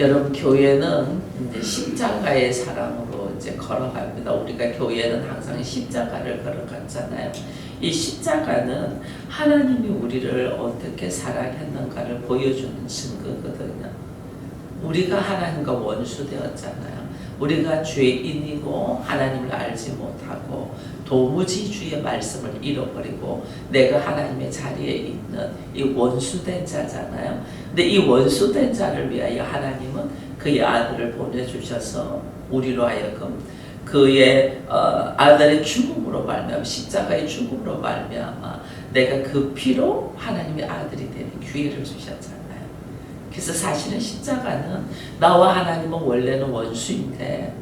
여러분 교회는 이제 십자가의 사랑으로 이제 걸어갑니다. 우리가 교회는 항상 십자가를 걸어갔잖아요. 이 십자가는 하나님이 우리를 어떻게 사랑했는가를 보여주는 증거거든요. 우리가 하나님과 원수 되었잖아요. 우리가 죄인이고 하나님을 알지 못하고 도무지 주의 말씀을 잃어버리고 내가 하나님의 자리에 있는 이 원수된 자잖아요. 근데 이 원수된 자를 위하여 하나님은 그의 아들을 보내주셔서 우리로 하여금 그의 아들의 죽음으로 말미암아 십자가의 죽음으로 말미암아 내가 그 피로 하나님의 아들이 되는 기회를 주셨잖아요. 그래서 사실은 십자가는 나와 하나님은 원래는 원수인데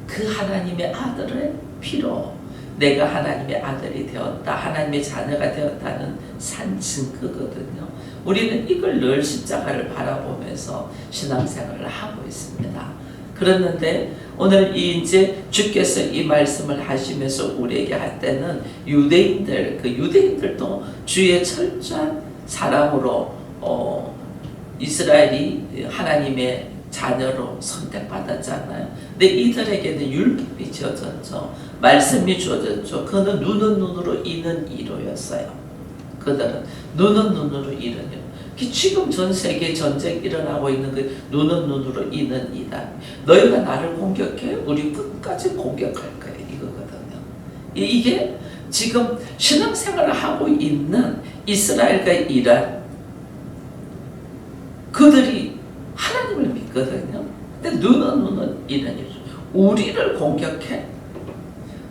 그 하나님의 아들의 피로 내가 하나님의 아들이 되었다, 하나님의 자녀가 되었다는 산 증거거든요. 우리는 이걸 늘 십자가를 바라보면서 신앙생활을 하고 있습니다. 그랬는데 오늘 이제 주께서 이 말씀을 하시면서 우리에게 할 때는 유대인들도 주의 철저한 사랑으로 이스라엘이 하나님의 자녀로 선택받았잖아요. 근데 이들에게는 율법이 주어졌죠. 말씀이 주어졌죠. 그는 눈은 눈으로 이는 이로였어요. 그들은 눈은 눈으로 이는 이로. 지금 전 세계 전쟁 일어나고 있는 그 눈은 눈으로 이는 이다. 너희가 나를 공격해? 우리 끝까지 공격할 거야. 이거거든요. 이게 지금 신앙생활을 하고 있는 이스라엘과 이란 그들이 하나님을 믿거든요. 근데 눈은 이는 이로. 우리를 공격해?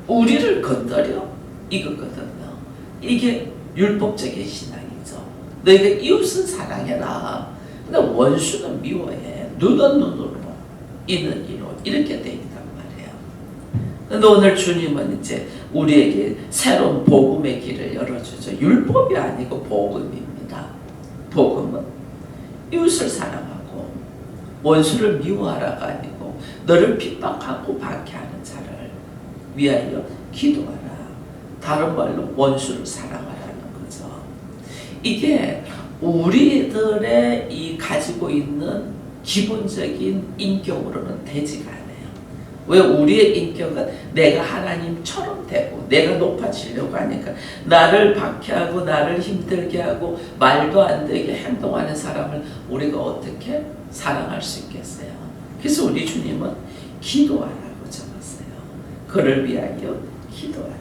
우리를 건드려? 이거거든요. 이게 율법적인 신앙이죠. 너희가 이웃은 사랑해라. 근데 원수는 미워해. 눈은 눈으로, 이는 이로. 이렇게 돼 있단 말이에요. 근데 오늘 주님은 이제 우리에게 새로운 복음의 길을 열어주죠. 율법이 아니고 복음입니다. 복음은 이웃을 사랑하고 원수를 미워하라가 아니고 너를 핍박하고 박해하는 자를 위하여 기도하라. 다른 말로 원수를 사랑하라는 거죠. 이게 우리들의 이 가지고 있는 기본적인 인격으로는 되지가 않아요. 왜? 우리의 인격은 내가 하나님처럼 되고 내가 높아지려고 하니까 나를 박해하고 나를 힘들게 하고 말도 안 되게 행동하는 사람을 우리가 어떻게 사랑할 수 있겠어요? 그래서 우리 주님은 기도하라고 적었어요. 그를 위하여 기도하라.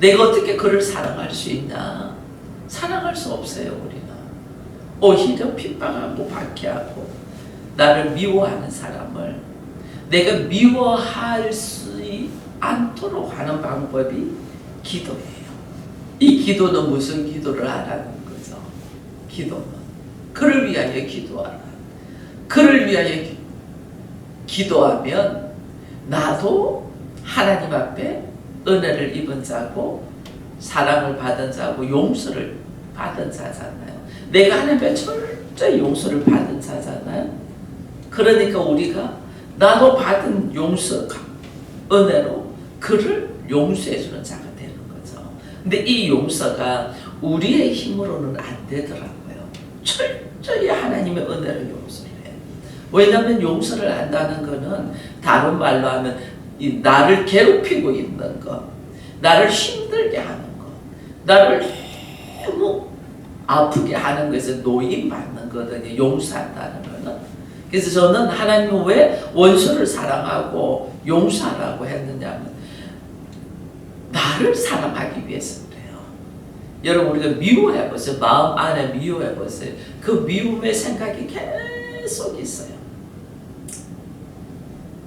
내가 어떻게 그를 사랑할 수 있나? 사랑할 수 없어요. 우리는 오히려 핍박하고 박해하고 나를 미워하는 사람을 내가 미워할 수 않도록 하는 방법이 기도예요. 이 기도는 무슨 기도를 하라는 거죠? 기도는 그를 위하여 기도하라. 그를 위하여 기도하면 나도 하나님 앞에 은혜를 입은 자고 사랑을 받은 자고 용서를 받은 자잖아요. 내가 하나님의 철저히 용서를 받은 자잖아요. 그러니까 우리가 나도 받은 용서, 은혜로 그를 용서해주는 자가 되는 거죠. 근데 이 용서가 우리의 힘으로는 안 되더라고요. 철저히 하나님의 은혜로 용서를 해요. 왜냐하면 용서를 한다는 것은 다른 말로 하면 나를 괴롭히고 있는 것, 나를 힘들게 하는 것, 나를 너무 아프게 하는 것에 노임받는 거거든요. 용서한다는 거는. 그래서 저는 하나님은 왜 원수를 사랑하고 용서하라고 했느냐면 나를 사랑하기 위해서 그래요. 여러분 우리가 미워해보세요. 마음 안에 미워해보세요. 그 미움의 생각이 계속 있어요.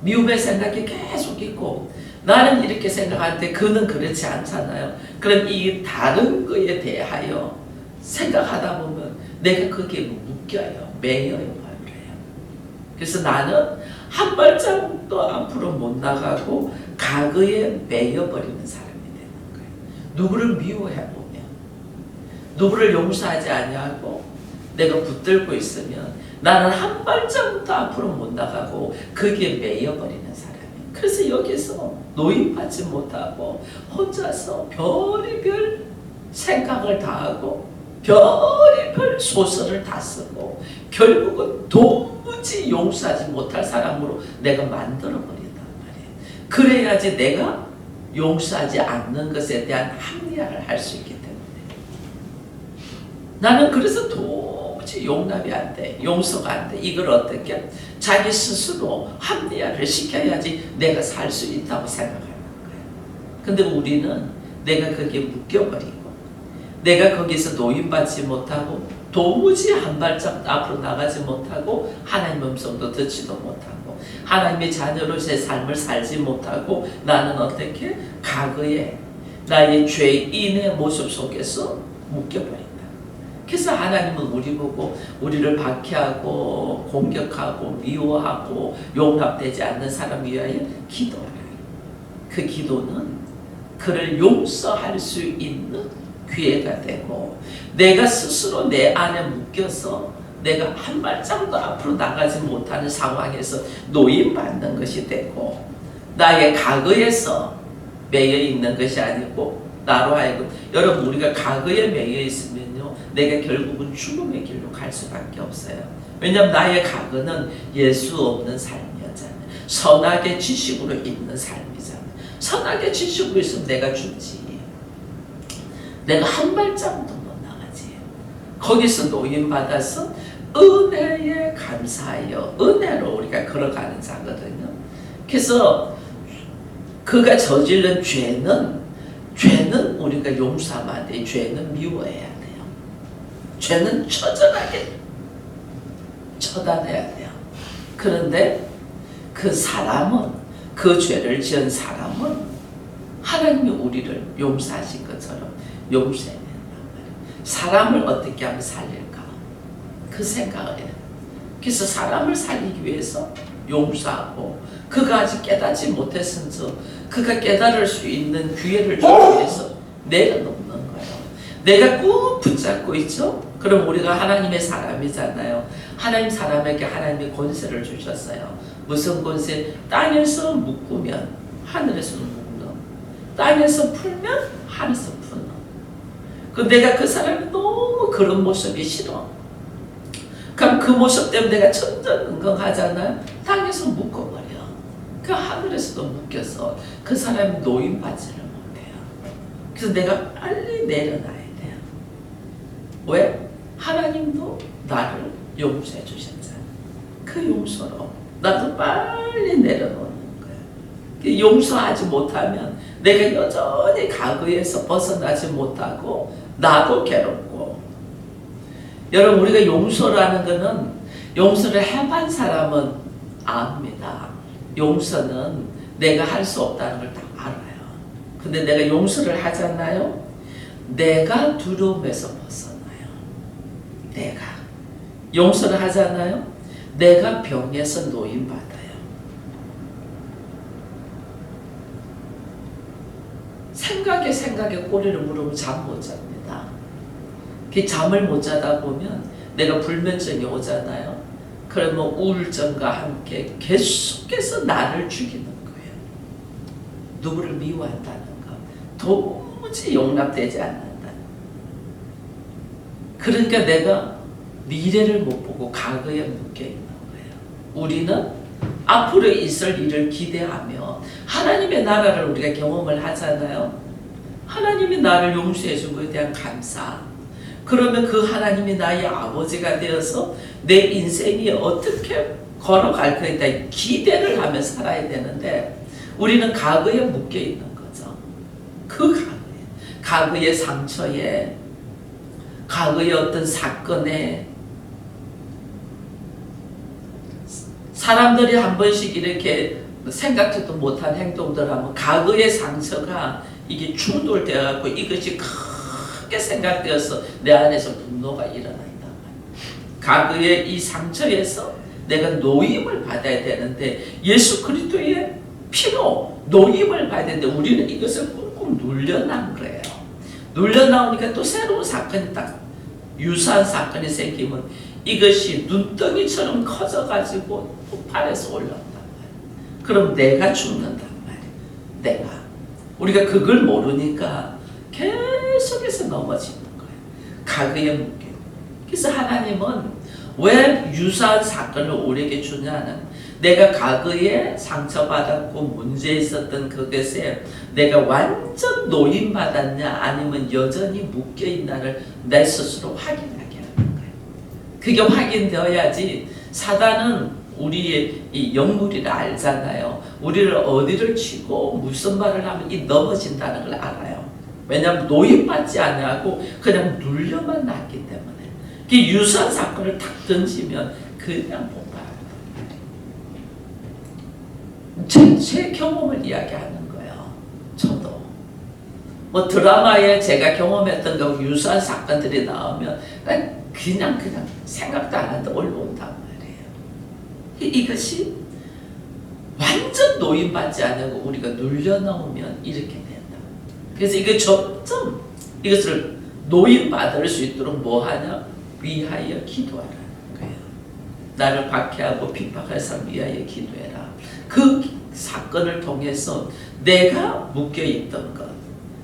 미움의 생각이 계속 있고 나는 이렇게 생각하는데 그는 그렇지 않잖아요. 그럼 이 다른 거에 대하여 생각하다 보면 내가 거기에 묶여요. 매여요. 그래서 나는 한 발자국도 앞으로 못 나가고 과거에 매여버리는 사람이 되는 거예요. 누구를 미워해보면 누구를 용서하지 아니하고 내가 붙들고 있으면 나는 한 발자국도 앞으로 못 나가고 거기에 매여버리는 사람이에요. 그래서 여기서 노임받지 못하고 혼자서 별의별 생각을 다 하고 별의별 소설을 다 쓰고 결국은 도무지 용서하지 못할 사람으로 내가 만들어버린단 말이에요. 그래야지 내가 용서하지 않는 것에 대한 합리화를 할 수 있기 때문에 나는 그래서 도무지 용납이 안 돼. 용서가 안 돼. 이걸 어떻게 자기 스스로 합리화를 시켜야지 내가 살 수 있다고 생각하는 거예요. 근데 우리는 내가 거기에 묶여버리고 내가 거기서 노인받지 못하고 도무지 한 발짝 앞으로 나가지 못하고 하나님 음성도 듣지도 못하고 하나님의 자녀로서의 삶을 살지 못하고 나는 어떻게 과거에 나의 죄인의 모습 속에서 묶여버린다. 그래서 하나님은 우리 보고 우리를 박해하고 공격하고 미워하고 용납되지 않는 사람 위하여 기도하라. 그 기도는 그를 용서할 수 있는 기회가 되고 내가 스스로 내 안에 묶여서 내가 한 발짝도 앞으로 나가지 못하는 상황에서 노인받는 것이 되고 나의 과거에서 매여 있는 것이 아니고 나로 하여금 여러분 우리가 과거에 매여 있으면요 내가 결국은 죽음의 길로 갈 수밖에 없어요. 왜냐하면 나의 과거는 예수 없는 삶이었잖아요. 선악의 지식으로 있는 삶이잖아요. 선악의 지식으로 있으면 내가 죽지. 내가 한 발짝도 못 나가지. 거기서 노인받아서 은혜에 감사하여 은혜로 우리가 걸어가는 자거든요. 그래서 그가 저지른 죄는 우리가 용서하면 안 돼. 죄는 미워해야 돼요. 죄는 처절하게 처단해야 돼요. 그런데 그 사람은 그 죄를 지은 사람은 하나님이 우리를 용서하신 것처럼 용서해야 된단 말이에요. 사람을 어떻게 하면 살릴까? 그 생각을 해요. 그래서 사람을 살리기 위해서 용서하고 그가 아직 깨닫지 못했으면서 그가 깨달을 수 있는 기회를 주기 위해서 내려놓는 거예요. 내가 꾹 붙잡고 있죠? 그럼 우리가 하나님의 사람이잖아요. 하나님 사람에게 하나님이 권세를 주셨어요. 무슨 권세? 땅에서 묶으면 하늘에서 묶는, 땅에서 풀면 하늘에서 푸는. 내가 그 사람이 너무 그런 모습이 싫어. 그럼 그 모습 때문에 내가 천전긍긍하잖아요. 땅에서 묶어버려. 그 하늘에서도 묶여서 그 사람이 노인받지를 못해요. 그래서 내가 빨리 내려놔야 돼요. 왜? 하나님도 나를 용서해 주셨잖아요. 그 용서로 나도 빨리 내려놓는 거예요. 용서하지 못하면 내가 여전히 과거에서 벗어나지 못하고 나도 괴롭고. 여러분 우리가 용서라는 것은 용서를 해본 사람은 압니다. 용서는 내가 할 수 없다는 걸 다 알아요. 근데 내가 용서를 하잖아요. 내가 두려움에서 벗어나요. 내가 용서를 하잖아요. 내가 병에서 노인받아요. 생각에 꼬리를 물으면 잠 못 잡니다. 그 잠을 못 자다 보면 내가 불면증이 오잖아요. 그러면 우울증과 함께 계속해서 나를 죽이는 거예요. 누구를 미워한다는 거. 도무지 용납되지 않는다. 그러니까 내가 미래를 못 보고 과거에 묶여있는 거예요. 우리는 앞으로 있을 일을 기대하며 하나님의 나라를 우리가 경험을 하잖아요. 하나님이 나를 용서해 준 것에 대한 감사. 그러면 그 하나님이 나의 아버지가 되어서 내 인생이 어떻게 걸어갈 거에 대한 기대를 하며 살아야 되는데 우리는 과거에 묶여 있는 거죠. 그 과거의 상처에, 과거의 어떤 사건에 사람들이 한 번씩 이렇게 생각지도 못한 행동들 하면 과거의 상처가 이게 충돌되어 갖고 이것이 크게 생각되어서 내 안에서 분노가 일어난단 말이에요. 과거의 이 상처에서 내가 노임을 받아야 되는데 예수 그리스도의 피로 노임을 받아야 되는데 우리는 이것을 꾹꾹 눌려난 거예요. 눌려나오니까 또 새로운 사건이 딱 유사한 사건이 생기면 이것이 눈덩이처럼 커져가지고 폭발해서 올라온단 말이에요. 그럼 내가 죽는단 말이에요. 내가. 우리가 그걸 모르니까 계속해서 넘어지는 거예요. 가그에 묶여. 그래서 하나님은 왜 유사한 사건을 우리에게 주냐는, 내가 과거에 상처받았고 문제 있었던 그것에 내가 완전 노인받았냐 아니면 여전히 묶여있나를 내 스스로 확인하게 하는 거예요. 그게 확인되어야지. 사단은 우리의 이 영물이라 알잖아요. 우리를 어디를 치고 무슨 말을 하면 이 넘어진다는 걸 알아요. 왜냐하면 노인받지 않냐고 그냥 눌려만 놨기 때문에. 그 유사한 사건을 탁 던지면 그냥 못 봐요. 제 경험을 이야기하는 거예요. 저도 뭐 드라마에 제가 경험했던 그 유사한 사건들이 나오면 그냥 생각도 안 하는데 올라온단 말이에요. 이것이 완전 노인받지 않고 우리가 눌려놓으면 이렇게 된다. 그래서 이거 점점 이것을 노인받을 수 있도록 뭐 하냐? 위하여 기도하라는 거예요. 나를 박해하고 핍박할 사람 위하여 기도해라. 그 사건을 통해서 내가 묶여있던 것,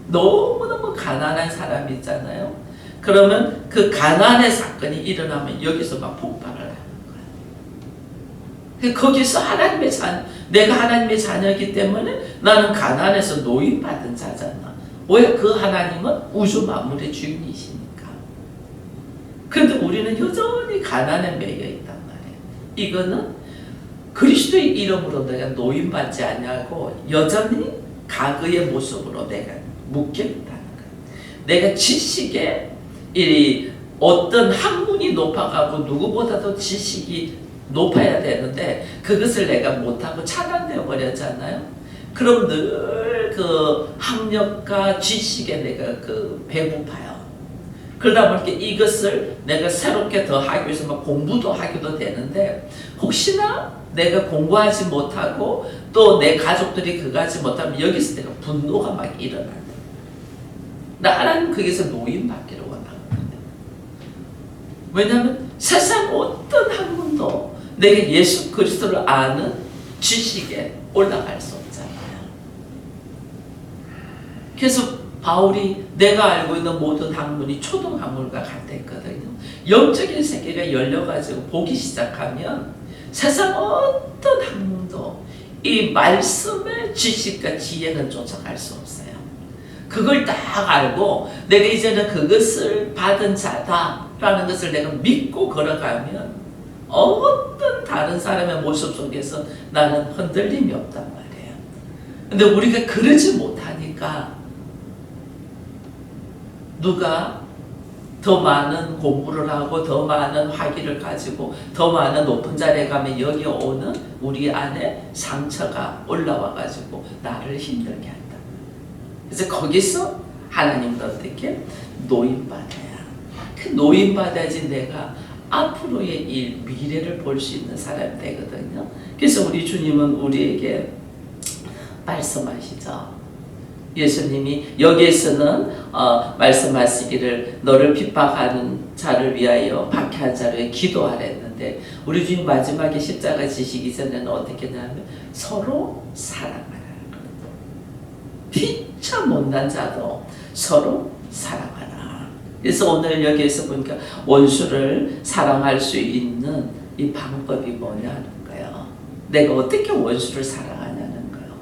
너무너무 가난한 사람이 있잖아요. 그러면 그 가난의 사건이 일어나면 여기서 막 폭발을 하는 거예요. 거기서 하나님의 자녀, 내가 하나님의 자녀이기 때문에 나는 가난해서 노인받은 자잖아. 왜? 그 하나님은 우주 만물의 주인이시니까. 그런데 우리는 여전히 가난에 매여 있단 말이에요. 이거는 그리스도의 이름으로 내가 노인받지 않냐고 여전히 과거의 모습으로 내가 묶여있다는 거예요. 내가 지식에 어떤 학문이 높아가고 누구보다도 지식이 높아야 되는데 그것을 내가 못하고 차단되어 버렸잖아요. 그럼 늘 그 학력과 지식에 내가 배고파요. 그러다 보니까 이것을 내가 새롭게 더 하기 위해서 막 공부도 하기도 되는데, 혹시나 내가 공부하지 못하고 또 내 가족들이 그거 하지 못하면 여기서 내가 분노가 막 일어난다. 나는 거기서 노인받기를 원하거든요. 왜냐하면 세상 어떤 학문도 내가 예수 그리스도를 아는 지식에 올라갈 수 없잖아요. 그래서 바울이 내가 알고 있는 모든 학문이 초등학문과 같았거든요. 영적인 세계가 열려가지고 보기 시작하면 세상 어떤 학문도 이 말씀의 지식과 지혜는 쫓아갈 수 없어요. 그걸 딱 알고 내가 이제는 그것을 받은 자다라는 것을 내가 믿고 걸어가면 어떤 다른 사람의 모습 속에서 나는 흔들림이 없단 말이에요. 근데 우리가 그러지 못하니까 누가 더 많은 공부를 하고 더 많은 학위를 가지고 더 많은 높은 자리에 가면 여기 오는 우리 안에 상처가 올라와 가지고 나를 힘들게 한다. 그래서 거기서 하나님도 어떻게 노인받아야, 그 노인받아야지 내가 앞으로의 일, 미래를 볼 수 있는 사람이 되거든요. 그래서 우리 주님은 우리에게 말씀하시죠. 예수님이 여기에서는 말씀하시기를 너를 핍박하는 자를 위하여 박해한 자를 위해 기도하라 했는데, 우리 주님 마지막에 십자가 지시기 전에는 어떻게 했냐면 서로 사랑하라. 피차 못난 자도 서로 사랑하라. 그래서 오늘 여기에서 보니까 원수를 사랑할 수 있는 이 방법이 뭐냐는 거예요. 내가 어떻게 원수를 사랑하냐는 거예요.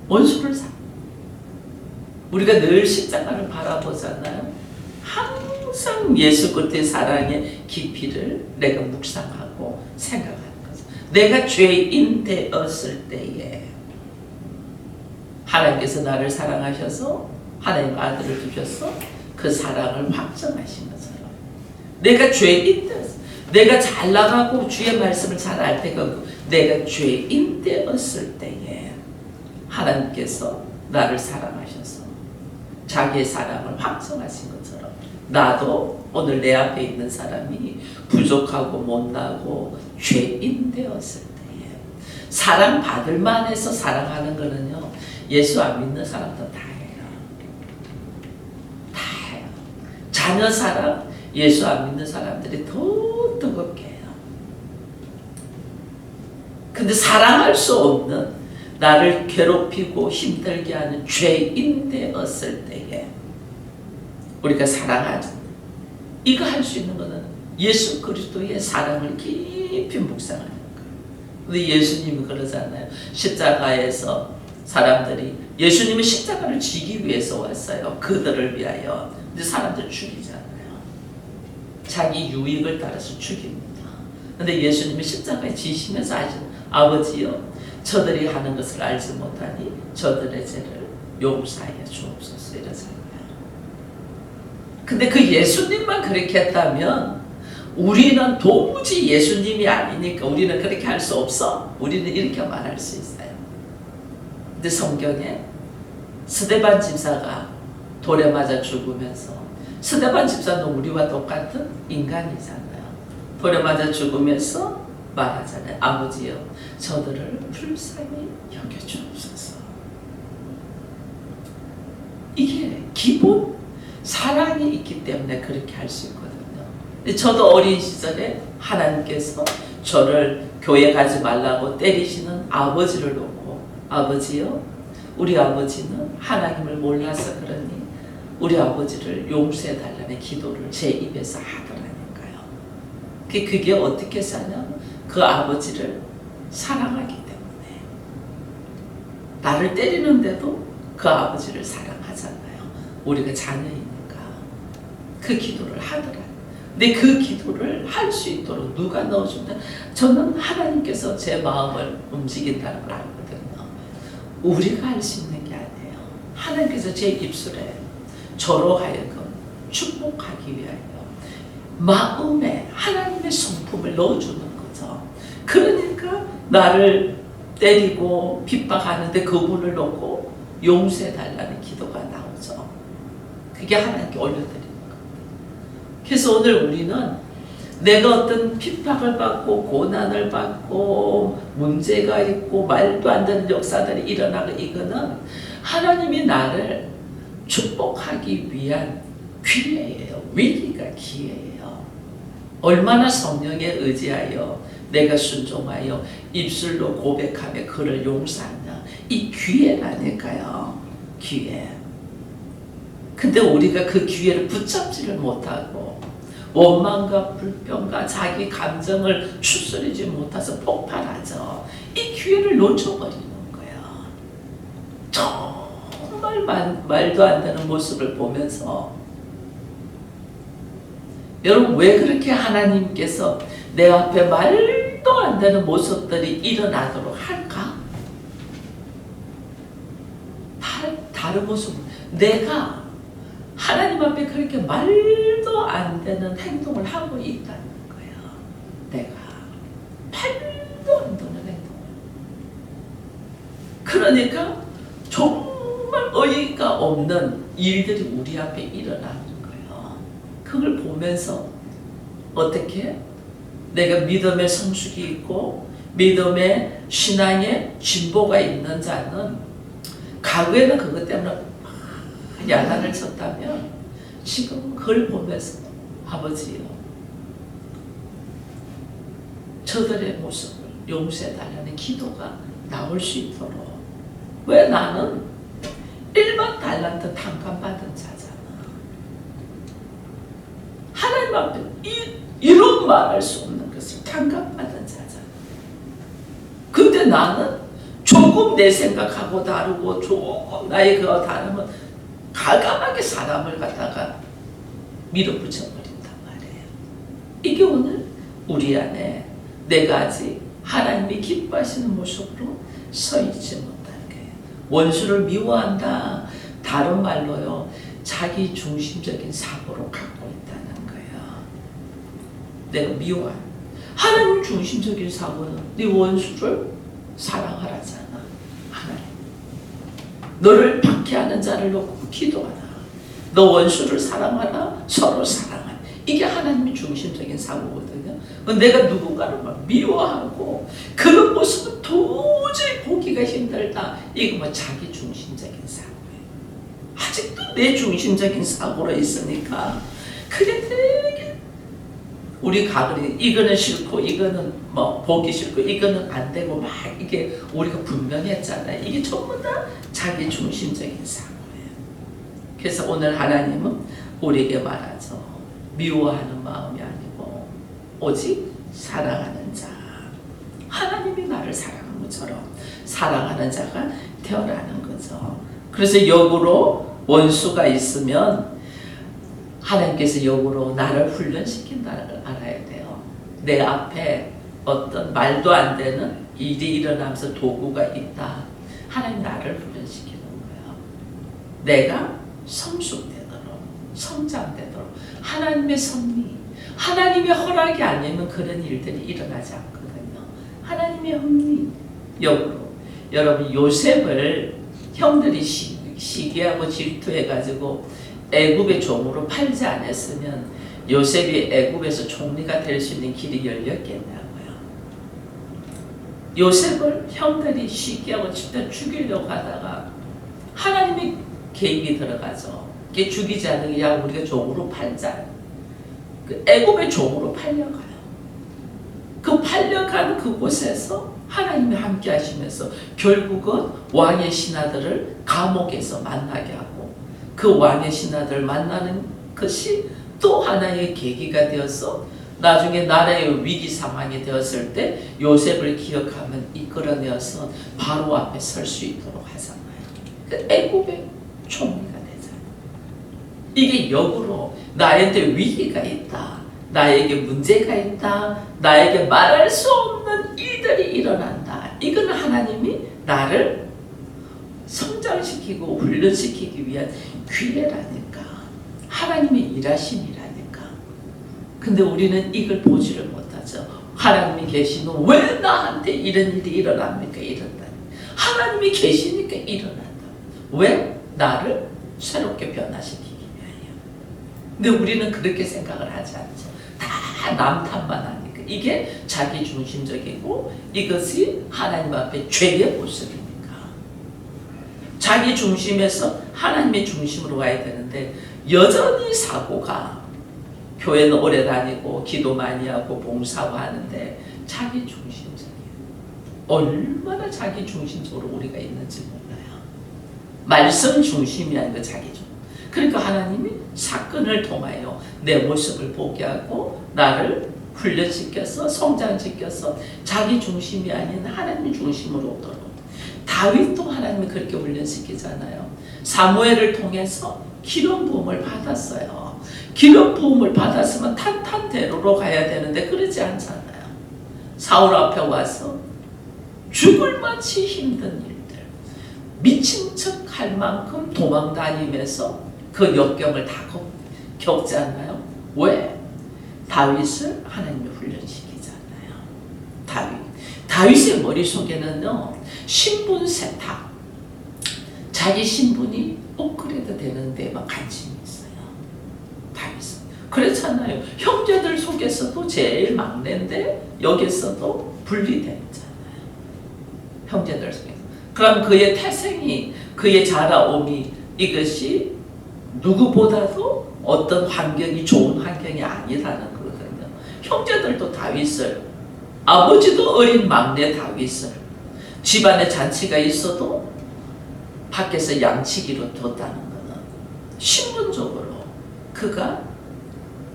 원수를 우리가 늘 십자가를 바라보잖아요. 항상 예수 그리스도의 사랑의 깊이를 내가 묵상하고 생각하는 거죠. 내가 죄인 되었을 때에 하나님께서 나를 사랑하셔서 하나님 아들을 주셔서 그 사랑을 확정하신 것처럼, 내가 죄인 되었을, 내가 잘 나가고 주의 말씀을 잘 알 때가 내가 죄인 되었을 때에 하나님께서 나를 사랑하셔서 자기의 사랑을 확정하신 것처럼, 나도 오늘 내 앞에 있는 사람이 부족하고 못나고 죄인 되었을 때에 사랑받을 만해서 사랑하는 거는요, 예수 안 믿는 사람도 다 해요. 다 해요. 자녀 사랑 예수 안 믿는 사람들이 더 뜨겁게 해요. 근데 사랑할 수 없는, 나를 괴롭히고 힘들게 하는 죄인 되었을 때에 우리가 사랑하는 이거 할 수 있는 거는 예수 그리스도의 사랑을 깊이 묵상하는 거예요. 근데 예수님이 그러잖아요. 십자가에서 사람들이 예수님은 십자가를 지기 위해서 왔어요. 그들을 위하여. 근데 사람들 죽이잖아요. 자기 유익을 따라서 죽입니다. 근데 예수님이 십자가에 지시면서 하시는 아버지여 저들이 하는 것을 알지 못하니 저들의 죄를 용서하여 주옵소서 이러잖아요. 근데 그 예수님만 그렇게 했다면 우리는 도무지 예수님이 아니니까 우리는 그렇게 할 수 없어. 우리는 이렇게 말할 수 있어요. 근데 성경에 스데반 집사가 돌에 맞아 죽으면서 스데반 집사는 우리와 똑같은 인간이잖아요. 돌에 맞아 죽으면서 말하잖아요. 아버지여 저들을 불쌍히 여겨주옵소서. 이게 기본 사랑이 있기 때문에 그렇게 할 수 있거든요. 저도 어린 시절에 하나님께서 저를 교회 가지 말라고 때리시는 아버지를 놓고 아버지요 우리 아버지는 하나님을 몰라서 그러니 우리 아버지를 용서해 달라는 기도를 제 입에서 하더라니까요. 그게 어떻게 사냐면 그 아버지를 사랑하기 때문에 나를 때리는데도 그 아버지를 사랑하잖아요. 우리가 자녀이니까 그 기도를 하더라고요. 근데 그 기도를 할 수 있도록 누가 넣어준다? 저는 하나님께서 제 마음을 움직인다는 걸 알거든요. 우리가 할 수 있는 게 아니에요. 하나님께서 제 입술에 저로 하여금 축복하기 위하여 마음에 하나님의 성품을 넣어주는 거죠. 그러니까 나를 때리고 핍박하는데 그분을 놓고 용서해달라는 기도가 나오죠. 그게 하나님께 올려드리는 겁니다. 그래서 오늘 우리는 내가 어떤 핍박을 받고 고난을 받고 문제가 있고 말도 안 되는 역사들이 일어나고 이거는 하나님이 나를 축복하기 위한 기회예요. 위기가 기회예요. 얼마나 성령에 의지하여 내가 순종하여 입술로 고백하며 그를 용서하냐. 이 기회라니까요. 기회. 근데 우리가 그 기회를 붙잡지를 못하고 원망과 불평과 자기 감정을 추스리지 못해서 폭발하죠. 이 기회를 놓쳐버리는 거예요. 정말 말도 안 되는 모습을 보면서 여러분 왜 그렇게 하나님께서 내 앞에 말도 안 되는 모습들이 일어나도록 할까? 다른 모습 내가 하나님 앞에 그렇게 말도 안 되는 행동을 하고 있다는 거예요. 내가 말도 안 되는 행동을. 그러니까 정말 어이가 없는 일들이 우리 앞에 일어나는 거예요. 그걸 보면서 어떻게 내가 믿음의 성숙이 있고 믿음의 신앙의 진보가 있는 자는 과거에는 그것 때문에 야단을 쳤다면 지금 그걸 보면서 아버지요 저들의 모습을 용서해달라는 기도가 나올 수 있도록. 왜 나는 일반 달란트 탕감받은 자잖아. 하나님 앞에 이런 말할 수 없는 것을 탕감받은 자잖아. 근데 나는 조금 내 생각하고 다르고 조금 나의 그거 다르면 과감하게 사람을 갖다가 밀어붙여버린단 말이에요. 이게 오늘 우리 안에 내가 아직 하나님이 기뻐하시는 모습으로 서 있지 못하는 거예요. 원수를 미워한다. 다른 말로요. 자기 중심적인 사고로 갖고 있다는 거예요. 내가 미워한 하나님 중심적인 사고는 네 원수를 사랑하라잖아. 하나님 너를 박해하는 자를 놓고 기도하라. 너 원수를 사랑하라. 서로 사랑하라. 이게 하나님의 중심적인 사고거든요. 내가 누군가를 막 미워하고 그런 모습은 도저히 보기가 힘들다. 이거 뭐 자기 중심적인 사고예요. 아직도 내 중심적인 사고로 있으니까 그게 되게 우리 가글이 이거는 싫고 이거는 뭐 보기 싫고 이거는 안 되고 막 이게 우리가 분명했잖아요. 이게 전부 다 자기 중심적인 사고예요. 그래서 오늘 하나님은 우리에게 말하죠. 미워하는 마음이 아니고 오직 사랑하는 자. 하나님이 나를 사랑한 것처럼 사랑하는 자가 되어라는 거죠. 그래서 역으로 원수가 있으면 하나님께서 역으로 나를 훈련시킨다는 걸 알아야 돼요. 내 앞에 어떤 말도 안 되는 일이 일어나면서 도구가 있다. 하나님 나를 훈련시키는 거예요. 내가 성숙되도록, 성장되도록 하나님의 섭리, 하나님의 허락이 아니면 그런 일들이 일어나지 않거든요. 하나님의 섭리, 역으로 여러분 요셉을 형들이 시기하고 질투해가지고 애굽의 종으로 팔지 않았으면 요셉이 애굽에서 총리가 될 수 있는 길이 열렸겠냐고요. 요셉을 형들이 시기하고 집단 죽이려고 하다가 하나님의 계획이 들어가죠. 이게 죽이지 않는 야 우리가 종으로 팔자. 그 애굽의 종으로 팔려가요. 그 팔려간 그곳에서 하나님이 함께 하시면서 결국은 왕의 신하들을 감옥에서 만나게 하고 그 왕의 신하들을 만나는 것이 또 하나의 계기가 되어서 나중에 나라의 위기 상황이 되었을 때 요셉을 기억하면 이끌어내어서 바로 앞에 설 수 있도록 하잖아요. 그 애굽의 총리가 되잖아요. 이게 역으로 나한테 위기가 있다. 나에게 문제가 있다. 나에게 말할 수 없는 일들이 일어난다. 이건 하나님이 나를 성장시키고 훈련시키기 위한 기회라니까. 하나님의 일하심이라니까. 근데 우리는 이걸 보지를 못하죠. 하나님이 계시면 왜 나한테 이런 일이 일어납니까? 이런다. 하나님이 계시니까 일어난다. 왜? 나를 새롭게 변화시키기 위하여. 근데 우리는 그렇게 생각을 하지 않죠. 다 남 탓만 하니까. 이게 자기 중심적이고 이것이 하나님 앞에 죄의 모습이니까. 자기 중심에서 하나님의 중심으로 와야 되는데 여전히 사고가 교회는 오래 다니고 기도 많이 하고 봉사하고 하는데 자기 중심적이에요. 얼마나 자기 중심적으로 우리가 있는지 몰라요. 말씀 중심이 아니고 자기 중심. 그러니까 하나님이 사건을 통하여 내 모습을 보게 하고 나를 훈련시켜서 성장시켜서 자기 중심이 아닌 하나님 중심으로 오도록. 다윗도 하나님이 그렇게 훈련시키잖아요. 사무엘을 통해서 기름 부음을 받았어요. 기름 부음을 받았으면 탄탄대로로 가야 되는데 그러지 않잖아요. 사울 앞에 와서 죽을 만치 힘든 일들, 미친 척 할 만큼 도망 다니면서 그 역경을 다 겪지 않나요? 왜? 다윗을 하나님이 훈련시키잖아요. 다윗의 머릿속에는요, 신분 세탁, 자기 신분이 업그레이드 되는 데만 관심이 있어요. 다윗은. 그렇잖아요. 형제들 속에서도 제일 막내인데 여기서도 분리되잖아요. 형제들 속에서. 그럼 그의 태생이, 그의 자라옴이 이것이 누구보다도 어떤 환경이 좋은 환경이 아니라는 거거든요. 형제들도 다윗을, 아버지도 어린 막내 다윗을 집안에 잔치가 있어도 밖에서 양치기로 뒀다는 것은 신분적으로 그가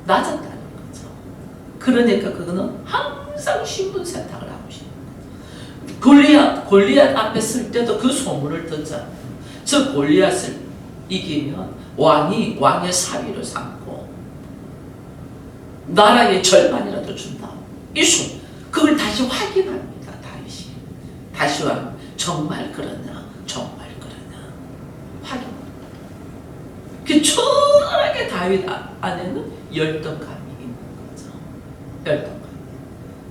낮았다는 거죠. 그러니까 그거는 항상 신분 세탁을 하고 싶어요. 골리앗 앞에 설 때도 그 소문을 듣잖아요. 저 골리앗을 이기면 왕의 사위로 삼고 나라의 절반이라도 준다. 그걸 다시 확인합니다. 다윗이. 다시 정말 그러냐? 정말 그러냐? 확인합니다. 그 철저하게 다윗 안에는 열등감이 있는 거죠. 열등감.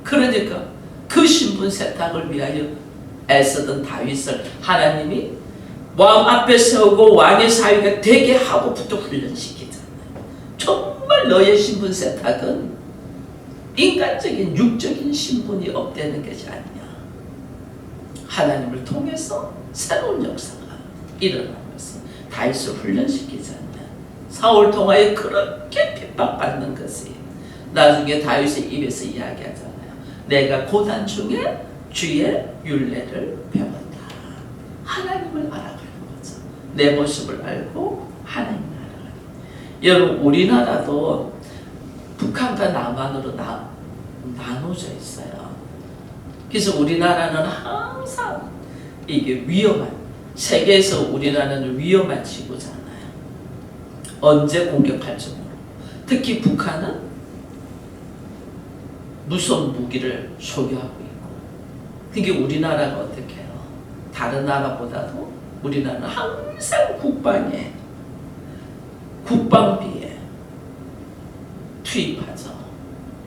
그러니까 그 신분 세탁을 위하여 애쓰던 다윗을 하나님이 왕 앞에 세우고 왕의 사위가 되게 하고부터 훈련시키잖아요. 정말 너의 신분 세탁은 인간적인 육적인 신분이 업되는 것이 아니야. 하나님을 통해서 새로운 역사가 일어나는 것은 다윗을 훈련시키지 않냐. 사울 통하여 그렇게 핍박받는 것이 나중에 다윗의 입에서 이야기하잖아요. 내가 고난 중에 주의 율례를 배웠다. 하나님을 알아가는 거죠. 내 모습을 알고 하나님을 알아가는 거죠. 여러분 우리나라도 북한과 남한으로 나눠져 있어요. 그래서 우리나라는 항상 이게 위험한, 세계에서 우리나라는 위험한 지구잖아요. 언제 공격할지 모르고. 특히 북한은 무슨 무기를 소유하고 있고. 그게 우리나라가 어떻게 해요? 다른 나라보다도 우리나라는 항상 국방비에 투입하죠.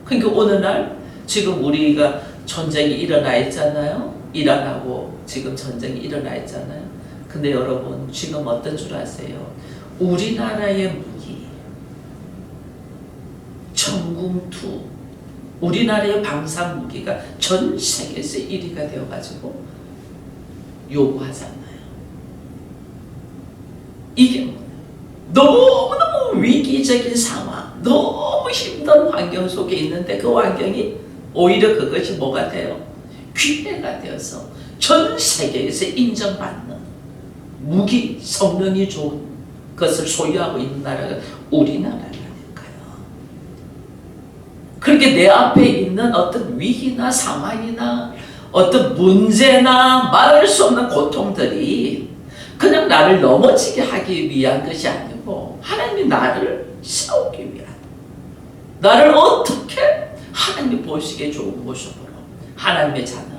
그러니까 어느 날 지금 우리가 전쟁이 일어나 있잖아요. 이란하고 지금 전쟁이 일어나 있잖아요. 근데 여러분 지금 어떤 줄 아세요? 우리나라의 무기 천궁2 우리나라의 방산 무기가 전 세계에서 1위가 되어가지고 요구하잖아요. 이게 뭐예요? 너무너무 위기적인 상황, 너무 힘든 환경 속에 있는데 그 환경이 오히려 그것이 뭐가 돼요? 기회가 되어서 전 세계에서 인정받는 무기 성능이 좋은 것을 소유하고 있는 나라가 우리나라라니까요. 그렇게 내 앞에 있는 어떤 위기나 상황이나 어떤 문제나 말할 수 없는 고통들이 그냥 나를 넘어지게 하기 위한 것이 아니고 하나님이 나를 세우기 위한, 나를 어떻게 하나님이 보시기에 좋은 모습으로 하나님의 자녀로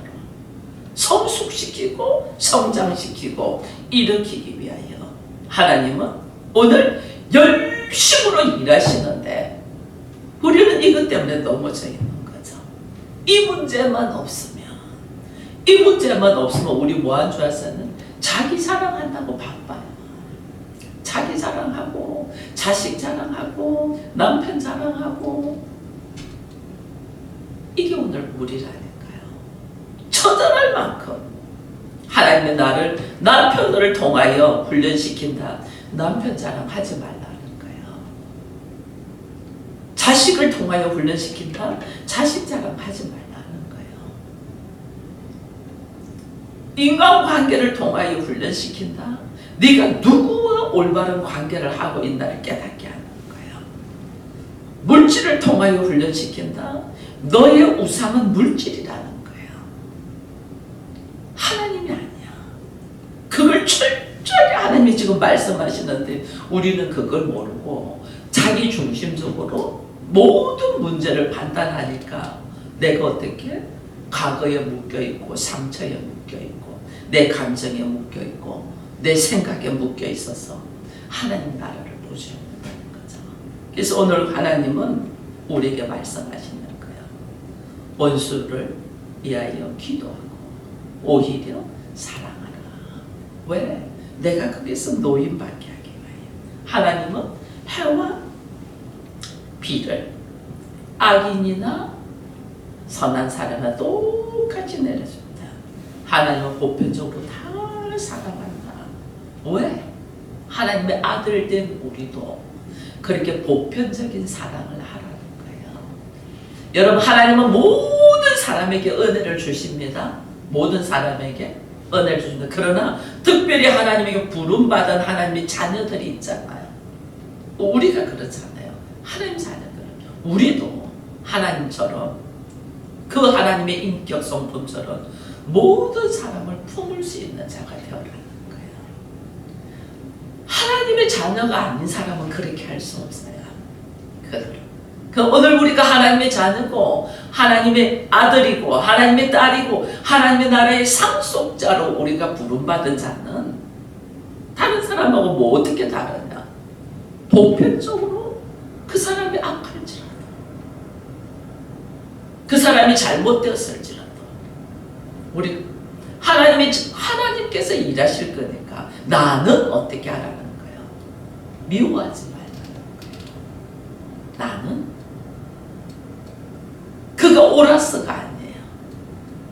성숙시키고 성장시키고 일으키기 위하여 하나님은 오늘 열심으로 일하시는데 우리는 이것 때문에 넘어져 있는 거죠. 이 문제만 없으면 우리 뭐 한 줄 아세요? 자기 자랑한다고 바빠요. 자기 자랑하고 자식 자랑하고 남편 자랑하고 이게 오늘 무리라니까요. 처절할 만큼 하나님의 나를 남편을 통하여 훈련시킨다. 남편 자랑하지 말라는 거예요. 자식을 통하여 훈련시킨다. 자식 자랑하지 말라는 거예요. 인간관계를 통하여 훈련시킨다. 네가 누구와 올바른 관계를 하고 있나를 깨닫게 하는 거예요. 물질을 통하여 훈련시킨다. 너의 우상은 물질이라는 거예요. 하나님이 아니야. 그걸 철저히 하나님이 지금 말씀하시는데 우리는 그걸 모르고 자기 중심적으로 모든 문제를 판단하니까 내가 어떻게 과거에 묶여있고 상처에 묶여있고 내 감정에 묶여있고 내 생각에 묶여있어서 하나님 나라를 보지 못하는 거죠. 그래서 오늘 하나님은 우리에게 말씀하시는 거예요. 원수를 위하여 기도하고 오히려 사랑하라. 왜? 내가 거기서 노임받게 하기 위하여. 하나님은 해와 비를 악인이나 선한 사람과 똑같이 내려줍니다. 하나님은 보편적으로 다 사랑한다. 왜? 하나님의 아들 된 우리도 그렇게 보편적인 사랑을 하라는 거예요. 여러분, 하나님은 모든 사람에게 은혜를 주십니다. 모든 사람에게 은혜를 주십니다. 그러나 특별히 하나님에게 부름받은 하나님의 자녀들이 있잖아요. 우리가 그렇잖아요. 하나님 자녀들. 우리도 하나님처럼 그 하나님의 인격 성품처럼 모든 사람을 품을 수 있는 자가 되어라는 거예요. 하나님의 자녀가 아닌 사람은 그렇게 할 수 없어요. 오늘 우리가 하나님의 자녀고 하나님의 아들이고 하나님의 딸이고 하나님의 나라의 상속자로 우리가 부름받은 자는 다른 사람하고 뭐 어떻게 다르냐? 보편적으로 그 사람이 악할지라도 그 사람이 잘못되었을지라도 우리 하나님께서 일하실 거니까 나는 어떻게 하라는 거예요? 미워하지 말라는 거예요. 나는 그가 옳았어가 아니에요.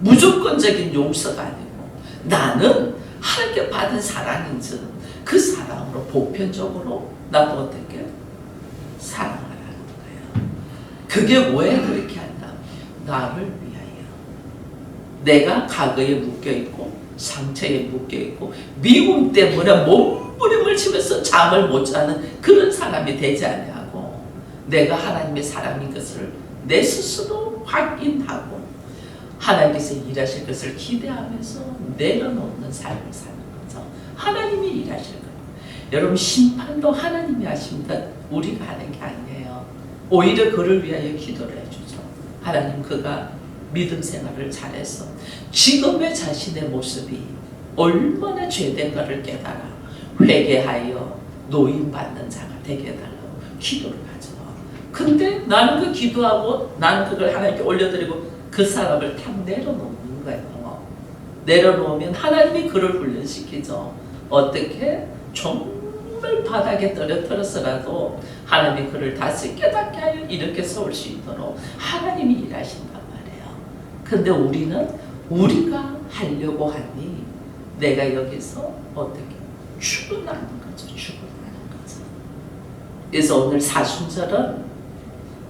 무조건적인 용서가 아니고 나는 하나님께 받은 사랑인지 그 사랑으로 보편적으로 나도 어떻게 사랑하라는 거예요. 그게 왜 그렇게 한다? 나를 위하여. 내가 과거에 묶여있고 상처에 묶여있고 미움 때문에 몸부림을 치면서 잠을 못 자는 그런 사람이 되지 않냐고 내가 하나님의 사람인 것을 내 스스로 확인하고 하나님께서 일하실 것을 기대하면서 내려놓는 삶을 사는 거죠. 하나님이 일하실 거예요. 여러분, 심판도 하나님이 하십니다. 우리가 하는 게 아니에요. 오히려 그를 위하여 기도를 해주죠. 하나님, 그가 믿음 생활을 잘해서 지금의 자신의 모습이 얼마나 죄된가를 깨달아 회개하여 노임받는 자가 되게 해달라고 기도를 하죠. 근데 나는 그 기도하고 나는 그걸 하나님께 올려드리고 그 사람을 탁 내려놓는 거예요. 내려놓으면 하나님이 그를 훈련시키죠. 어떻게? 정말 바닥에 떨어뜨려서라도 하나님이 그를 다시 깨닫게 하여 이렇게 세울 수 있도록 하나님이 일하신단 말이에요. 근데 우리는 우리가 하려고 하니 내가 여기서 어떻게? 죽어나는 거죠. 죽어나는 거죠. 그래서 오늘 사순절은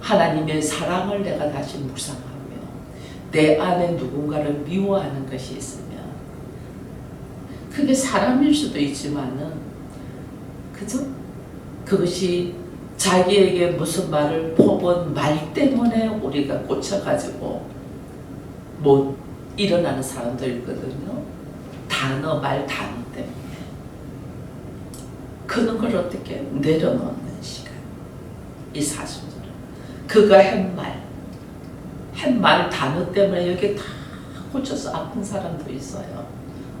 하나님의 사랑을 내가 다시 묵상하며 내 안에 누군가를 미워하는 것이 있으면 그게 사람일 수도 있지만은 그죠? 그것이 자기에게 무슨 말을 퍼본 말 때문에 우리가 꽂혀가지고 못 일어나는 사람도 있거든요. 말 단어 때문에. 그런 걸 어떻게 내려놓는 시간. 이 사순절은 그가 한 말 단어 때문에 여기 다 꽂혀서 아픈 사람도 있어요.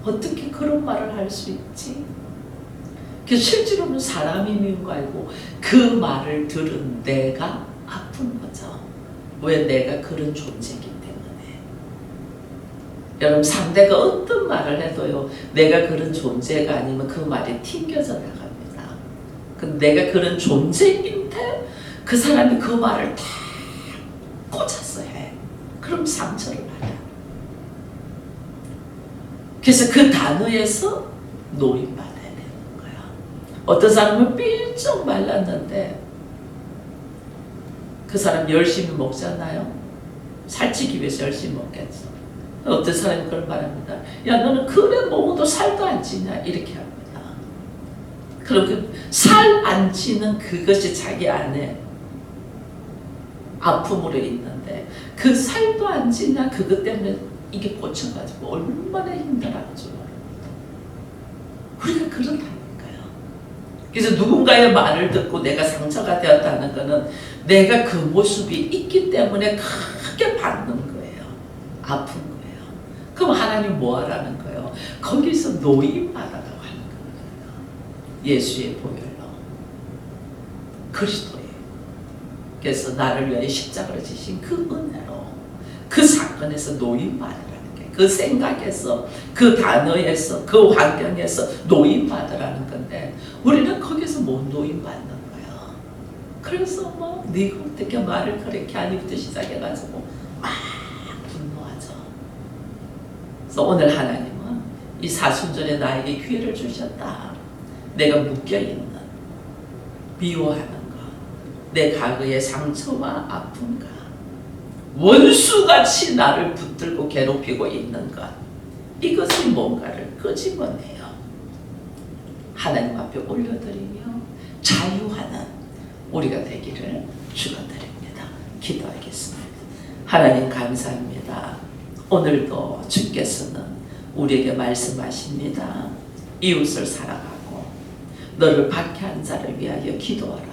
어떻게 그런 말을 할 수 있지? 실제로는 사람이 미운 거 알고 그 말을 들은 내가 아픈 거죠. 왜? 내가 그런 존재이기 때문에. 여러분, 상대가 어떤 말을 해도요, 내가 그런 존재가 아니면 그 말이 튕겨져 나갑니다. 내가 그런 존재인데 그 사람이 그 말을 다 꽂아서 해. 그럼 상처를 받아. 그래서 그 단어에서 노임받아야 되는 거야. 어떤 사람은 삐쩍 말랐는데 그 사람 열심히 먹잖아요. 살찌기 위해서 열심히 먹겠죠. 어떤 사람이 그걸 말합니다. 야, 너는 그래 먹어도 살도 안 찌냐? 이렇게 합니다. 그럼 그 살 안 찌는 그것이 자기 안에 아픔으로 있는데 그 살도 안 찌냐? 그것 때문에 이게 꽂혀가지고 얼마나 힘들어하는지 모릅니다. 우리가 그렇다니까요. 그래서 누군가의 말을 듣고 내가 상처가 되었다는 것은 내가 그 모습이 있기 때문에 크게 받는 거예요. 아픈 거예요. 그럼 하나님 뭐 하라는 거예요? 거기서 노임받아라고 하는 거예요. 예수의 보혈로. 그리스도의. 그래서 나를 위하여 십자가를 지신 그 은혜로 그 사건에서 노임받으라는 게, 그 생각에서, 그 단어에서, 그 환경에서 노임받으라는 건데 우리는 거기서 못 노임받는 거예요. 그래서 네가 어떻게 말을 그렇게 하니부터 시작해가지고 막 분노하죠. 그래서 오늘 하나님은 이 사순절에 나에게 기회를 주셨다. 내가 묶여있는, 미워하는 것, 내 과거의 상처와 아픔과 원수같이 나를 붙들고 괴롭히고 있는 것, 이것이 뭔가를 끄집어내요. 하나님 앞에 올려드리며 자유하는 우리가 되기를 축원드립니다. 기도하겠습니다. 하나님 감사합니다. 오늘도 주께서는 우리에게 말씀하십니다. 이웃을 사랑하고 너를 박해한 자를 위하여 기도하라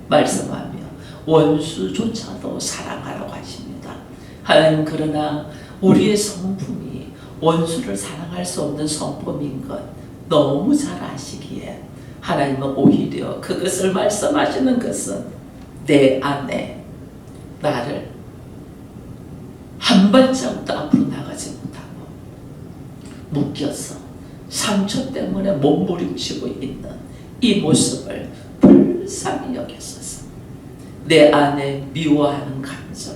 말씀하며 원수조차도 사랑하라고 하십니다. 하나님, 그러나 우리의 성품이 원수를 사랑할 수 없는 성품인 것 너무 잘 아시기에 하나님은 오히려 그것을 말씀하시는 것은 내 안에 나를 한 발자국도 앞으로 나가지 못하고 묶여서 상처 때문에 몸부림치고 있는 이 모습을 불쌍히 여겼소서. 내 안에 미워하는 감정,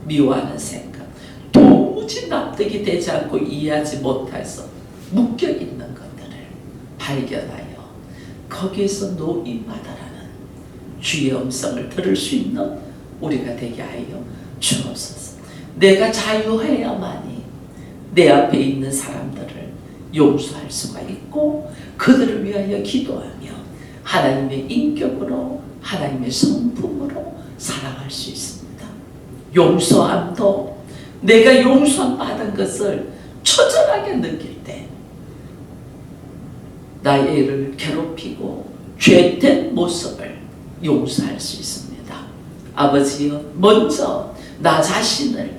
미워하는 생각, 도무지 납득이 되지 않고 이해하지 못해서 묶여있는 것들을 발견하여 거기에서 노임받아라는 주의 음성을 들을 수 있는 우리가 되게 하여 주옵소서. 내가 자유해야만이 내 앞에 있는 사람들을 용서할 수가 있고 그들을 위하여 기도하며 하나님의 인격으로, 하나님의 성품으로 살아갈 수 있습니다. 용서함도 내가 용서함 받은 것을 처절하게 느낄 때 나의 애를 괴롭히고 죄된 모습을 용서할 수 있습니다. 아버지여, 먼저 나 자신을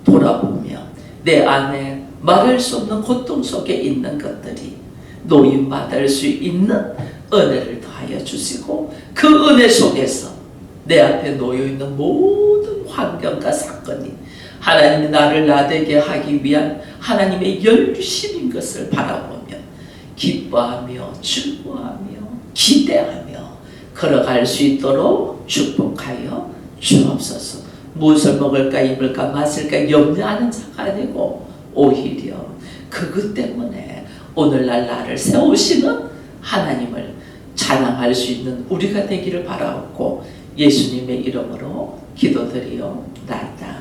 돌아보며 내 안에 말할 수 없는 고통 속에 있는 것들이 노임받을 수 있는 은혜를 더하여 주시고, 그 은혜 속에서 내 앞에 놓여있는 모든 환경과 사건이 하나님이 나를 나되게 하기 위한 하나님의 열심인 것을 바라보며 기뻐하며 즐거워하며 기대하며 걸어갈 수 있도록 축복하여 주옵소서. 무엇을 먹을까 입을까 마실까 염려하는 자가 아니고 오히려 그것 때문에 오늘날 나를 세우시는 하나님을 찬양할 수 있는 우리가 되기를 바라옵고 예수님의 이름으로 기도드리옵나이다.